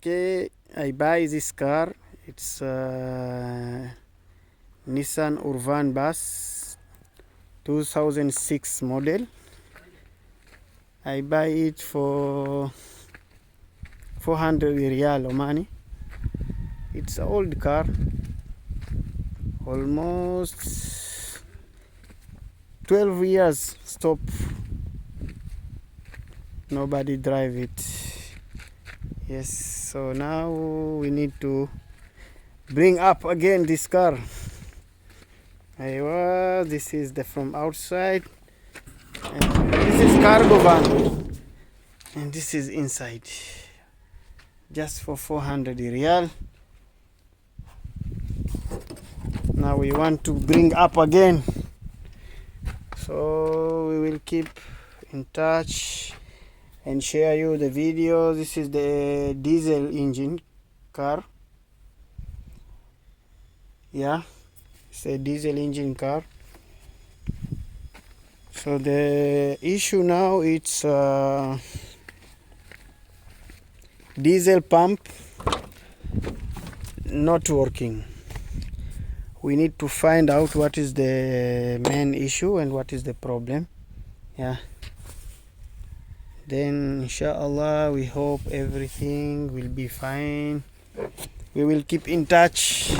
Okay, I buy this car. It's Nissan Urvan bus 2006 model. I buy it for 400 riyal Omani. It's an old car, almost 12 years stop, nobody drive it. Yes, so now we need to bring up again this car. This is the from outside, and this is cargo van, and this is inside, just for 400 riyal. Now we want to bring up again, so we will keep in touch and share you the video. This is the diesel engine car. Yeah, it's a diesel engine car. So the issue now, it's diesel pump not working. We need to find out what is the main issue and what is the problem. Yeah, then inshallah we hope everything will be fine. We will keep in touch.